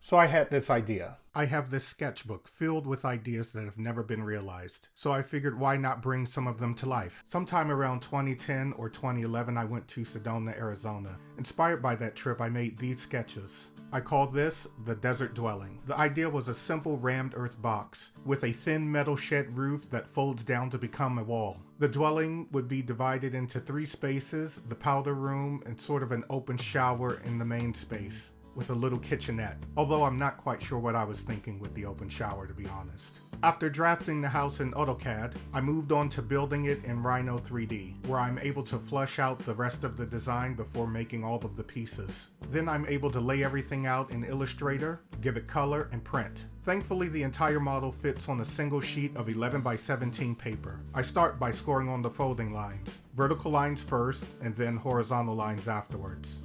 So I had this idea. I have this sketchbook filled with ideas that have never been realized, so I figured why not bring some of them to life. Sometime around 2010 or 2011, I went to Sedona, Arizona. Inspired by that trip, I made these sketches. I call this the desert dwelling. The idea was a simple rammed earth box with a thin metal shed roof that folds down to become a wall. The dwelling would be divided into 3 spaces, the powder room, and sort of an open shower in the main space, with a little kitchenette, although I'm not quite sure what I was thinking with the open shower, to be honest. After drafting the house in AutoCAD, I moved on to building it in Rhino 3D, where I'm able to flush out the rest of the design before making all of the pieces. Then I'm able to lay everything out in Illustrator, give it color, and print. Thankfully, the entire model fits on a single sheet of 11 by 17 paper. I start by scoring on the folding lines, vertical lines first, and then horizontal lines afterwards.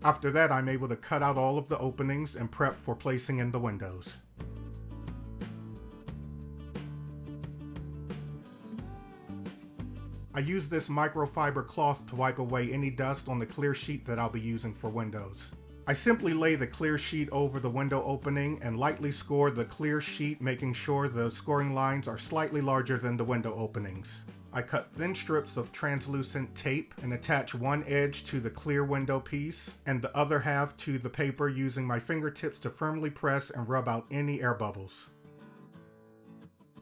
After that, I'm able to cut out all of the openings and prep for placing in the windows. I use this microfiber cloth to wipe away any dust on the clear sheet that I'll be using for windows. I simply lay the clear sheet over the window opening and lightly score the clear sheet, making sure the scoring lines are slightly larger than the window openings. I cut thin strips of translucent tape and attach one edge to the clear window piece and the other half to the paper using my fingertips to firmly press and rub out any air bubbles.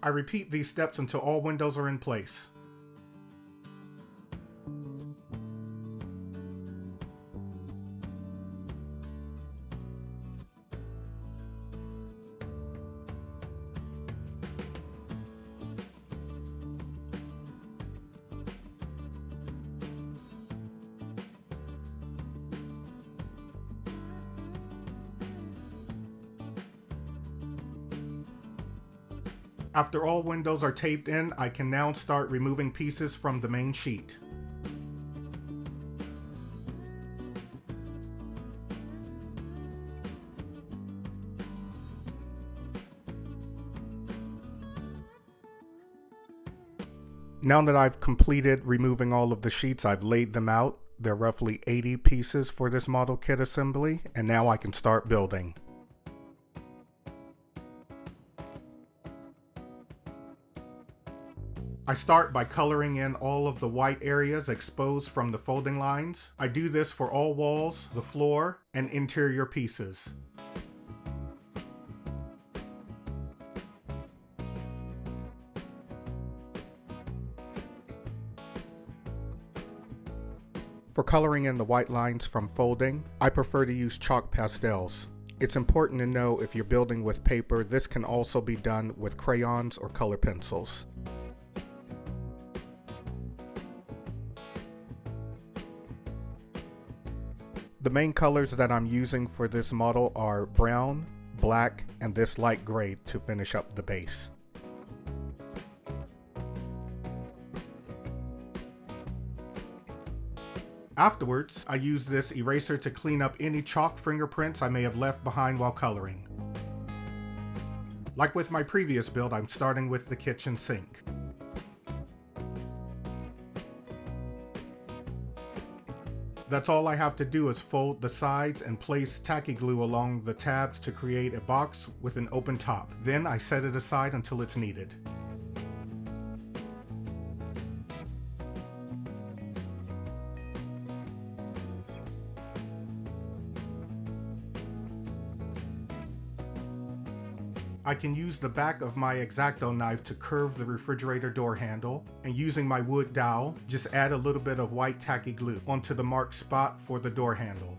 I repeat these steps until all windows are in place. After all windows are taped in, I can now start removing pieces from the main sheet. Now that I've completed removing all of the sheets, I've laid them out. There are roughly 80 pieces for this model kit assembly, and now I can start building. I start by coloring in all of the white areas exposed from the folding lines. I do this for all walls, the floor, and interior pieces. For coloring in the white lines from folding, I prefer to use chalk pastels. It's important to know if you're building with paper, this can also be done with crayons or color pencils. The main colors that I'm using for this model are brown, black, and this light gray to finish up the base. Afterwards, I use this eraser to clean up any chalk fingerprints I may have left behind while coloring. Like with my previous build, I'm starting with the kitchen sink. That's all I have to do is fold the sides and place tacky glue along the tabs to create a box with an open top. Then I set it aside until it's needed. I can use the back of my X-Acto knife to curve the refrigerator door handle, and using my wood dowel, just add a little bit of white tacky glue onto the marked spot for the door handle.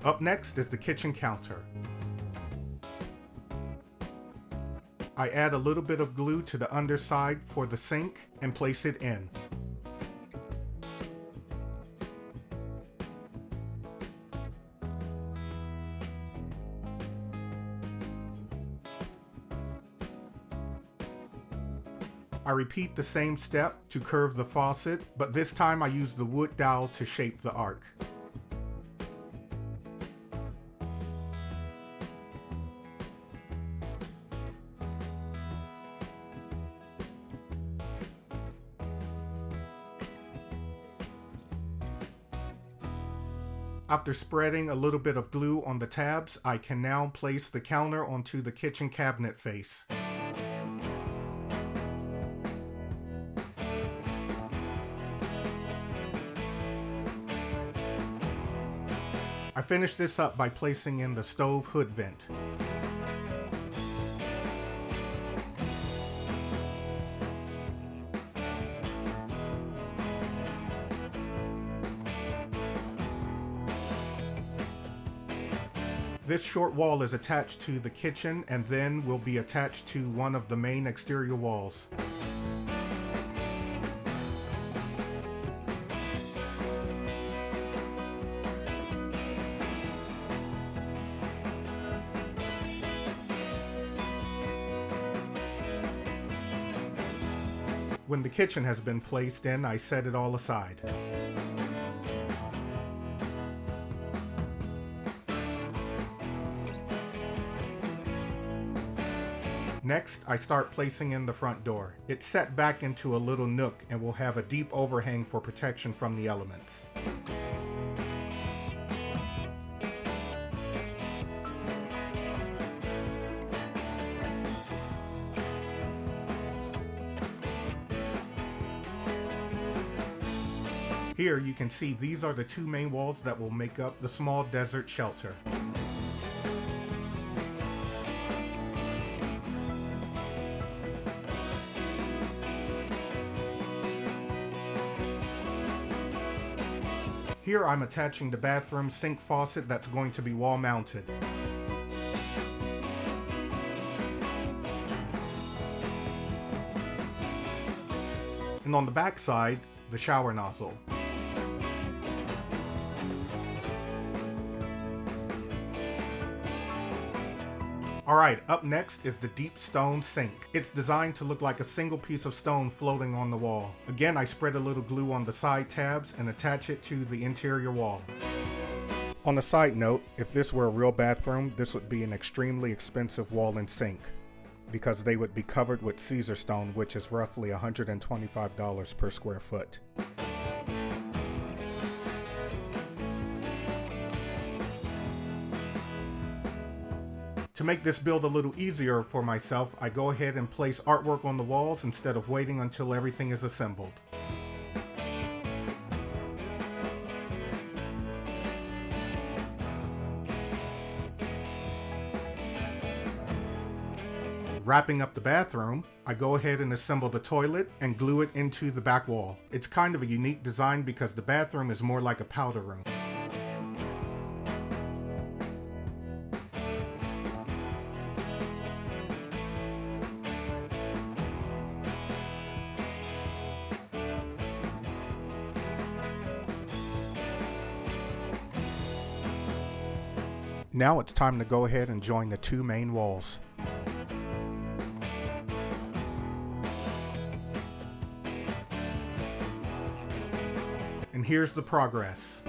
Up next is the kitchen counter. I add a little bit of glue to the underside for the sink and place it in. I repeat the same step to curve the faucet, but this time I use the wood dowel to shape the arc. After spreading a little bit of glue on the tabs, I can now place the counter onto the kitchen cabinet face. I finished this up by placing in the stove hood vent. This short wall is attached to the kitchen and then will be attached to one of the main exterior walls. When the kitchen has been placed in, I set it all aside. Next, I start placing in the front door. It's set back into a little nook and will have a deep overhang for protection from the elements. Here you can see these are the two main walls that will make up the small desert shelter. Here I'm attaching the bathroom sink faucet that's going to be wall mounted. And on the back side, the shower nozzle. Alright, up next is the deep stone sink. It's designed to look like a single piece of stone floating on the wall. Again, I spread a little glue on the side tabs and attach it to the interior wall. On a side note, if this were a real bathroom, this would be an extremely expensive wall and sink, because they would be covered with Caesar stone, which is roughly $125 per square foot. To make this build a little easier for myself, I go ahead and place artwork on the walls instead of waiting until everything is assembled. Wrapping up the bathroom, I go ahead and assemble the toilet and glue it into the back wall. It's kind of a unique design because the bathroom is more like a powder room. Now it's time to go ahead and join the two main walls. And here's the progress.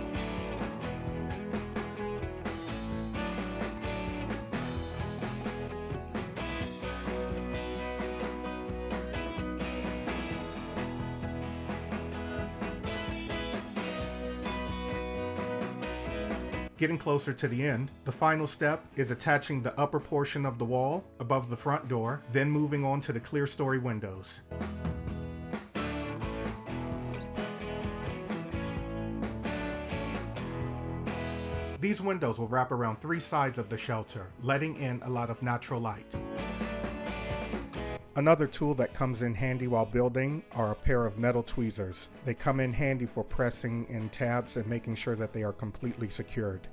Getting closer to the end, the final step is attaching the upper portion of the wall above the front door, then moving on to the clear story windows. These windows will wrap around three sides of the shelter, letting in a lot of natural light. Another tool that comes in handy while building are a pair of metal tweezers. They come in handy for pressing in tabs and making sure that they are completely secured.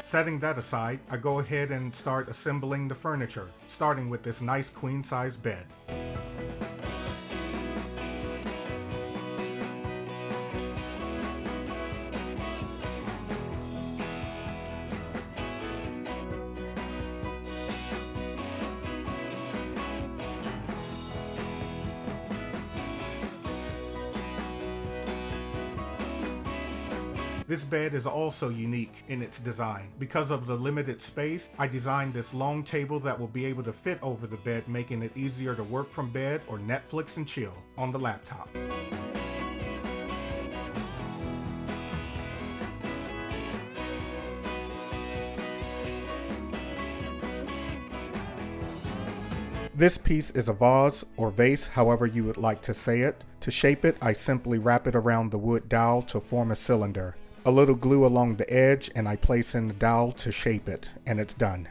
Setting that aside, I go ahead and start assembling the furniture, starting with this nice queen-size bed. This bed is also unique in its design. Because of the limited space, I designed this long table that will be able to fit over the bed, making it easier to work from bed or Netflix and chill on the laptop. This piece is a vase or vase, however you would like to say it. To shape it, I simply wrap it around the wood dowel to form a cylinder. A little glue along the edge and I place in the dowel to shape it, and it's done.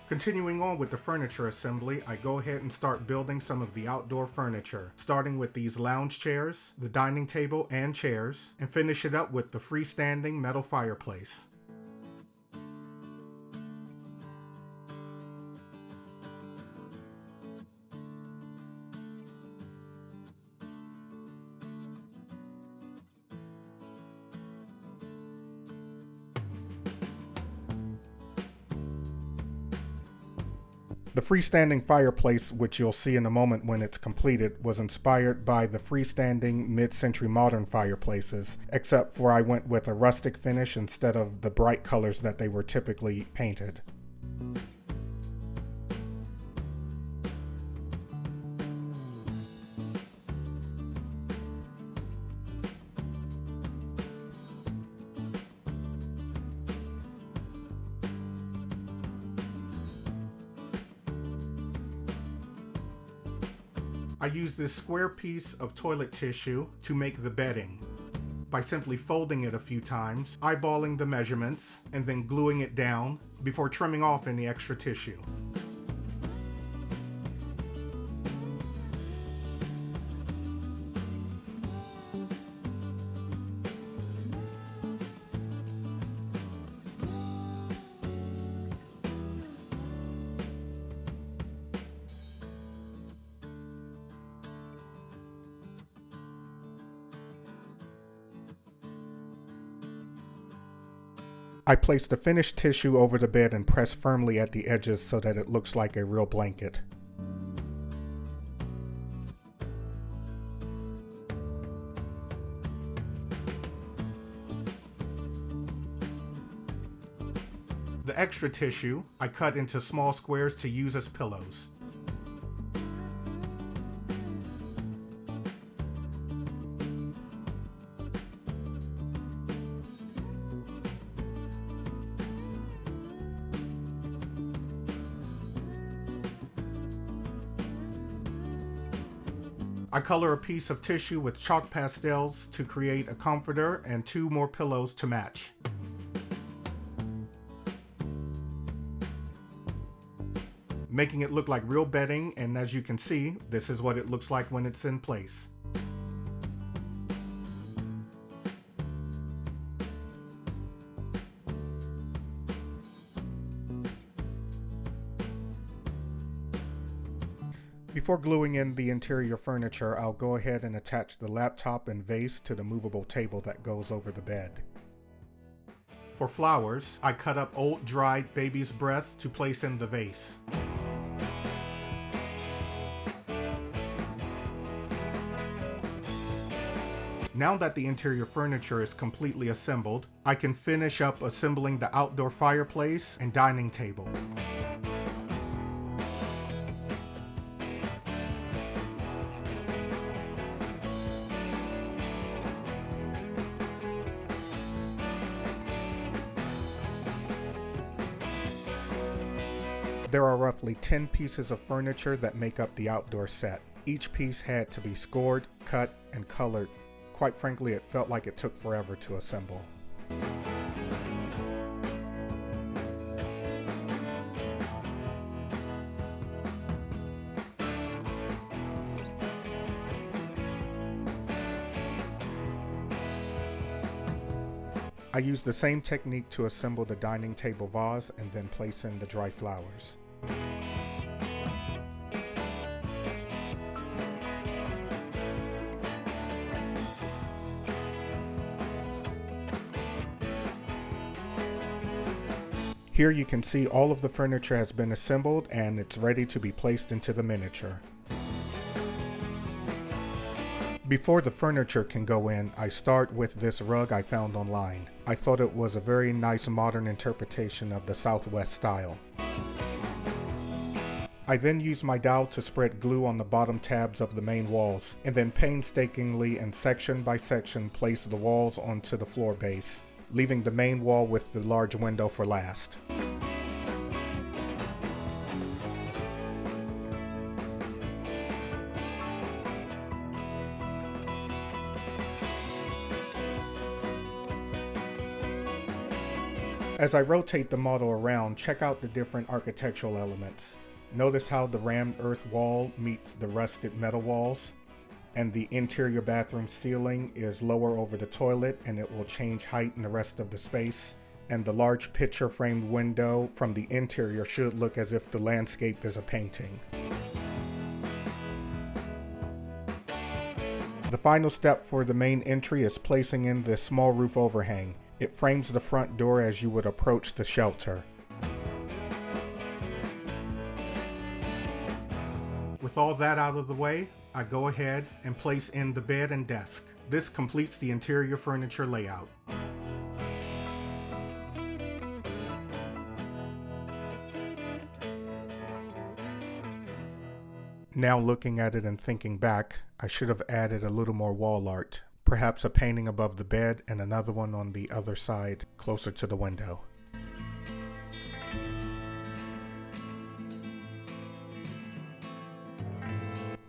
Continuing on with the furniture assembly, I go ahead and start building some of the outdoor furniture, starting with these lounge chairs, the dining table and chairs, and finish it up with the freestanding metal fireplace. The freestanding fireplace, which you'll see in a moment when it's completed, was inspired by the freestanding mid-century modern fireplaces, except for I went with a rustic finish instead of the bright colors that they were typically painted. I use this square piece of toilet tissue to make the bedding by simply folding it a few times, eyeballing the measurements, and then gluing it down before trimming off any extra tissue. I place the finished tissue over the bed and press firmly at the edges so that it looks like a real blanket. The extra tissue I cut into small squares to use as pillows. I color a piece of tissue with chalk pastels to create a comforter and 2 more pillows to match. Making it look like real bedding, and as you can see, this is what it looks like when it's in place. Before gluing in the interior furniture, I'll go ahead and attach the laptop and vase to the movable table that goes over the bed. For flowers, I cut up old dried baby's breath to place in the vase. Now that the interior furniture is completely assembled, I can finish up assembling the outdoor fireplace and dining table. There are roughly 10 pieces of furniture that make up the outdoor set. Each piece had to be scored, cut, and colored. Quite frankly, it felt like it took forever to assemble. I used the same technique to assemble the dining table vase and then place in the dry flowers. Here you can see all of the furniture has been assembled and it's ready to be placed into the miniature. Before the furniture can go in, I start with this rug I found online. I thought it was a very nice modern interpretation of the Southwest style. I then use my dowel to spread glue on the bottom tabs of the main walls, and then painstakingly and section by section place the walls onto the floor base, leaving the main wall with the large window for last. As I rotate the model around, check out the different architectural elements. Notice how the rammed earth wall meets the rusted metal walls, and the interior bathroom ceiling is lower over the toilet and it will change height in the rest of the space. And the large picture framed window from the interior should look as if the landscape is a painting. The final step for the main entry is placing in this small roof overhang. It frames the front door as you would approach the shelter. With all that out of the way, I go ahead and place in the bed and desk. This completes the interior furniture layout. Now looking at it and thinking back, I should have added a little more wall art. Perhaps a painting above the bed and another one on the other side, closer to the window.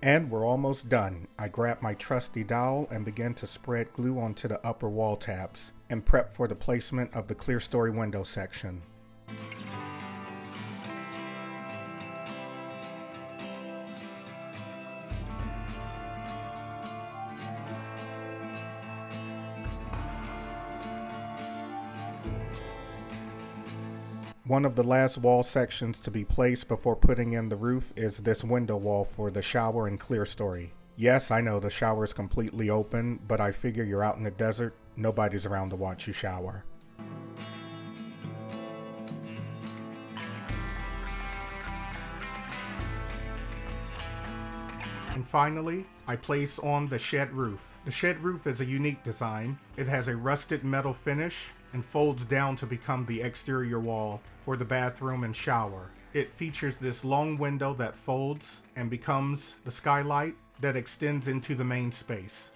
And we're almost done. I grab my trusty dowel and begin to spread glue onto the upper wall tabs and prep for the placement of the clear story window section. One of the last wall sections to be placed before putting in the roof is this window wall for the shower and clear story. Yes, I know the shower is completely open, but I figure you're out in the desert, nobody's around to watch you shower. And finally, I place on the shed roof. The shed roof is a unique design. It has a rusted metal finish and folds down to become the exterior wall for the bathroom and shower. It features this long window that folds and becomes the skylight that extends into the main space.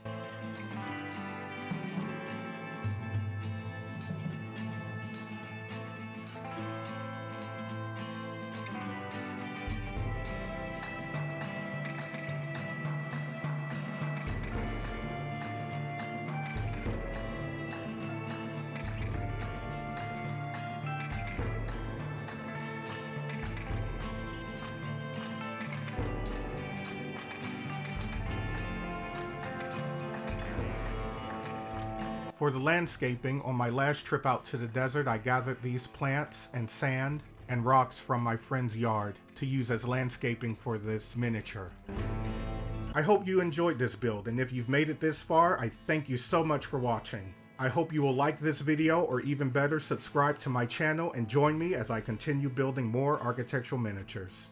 For the landscaping, on my last trip out to the desert, I gathered these plants and sand and rocks from my friend's yard to use as landscaping for this miniature. I hope you enjoyed this build, and if you've made it this far, I thank you so much for watching. I hope you will like this video, or even better, subscribe to my channel and join me as I continue building more architectural miniatures.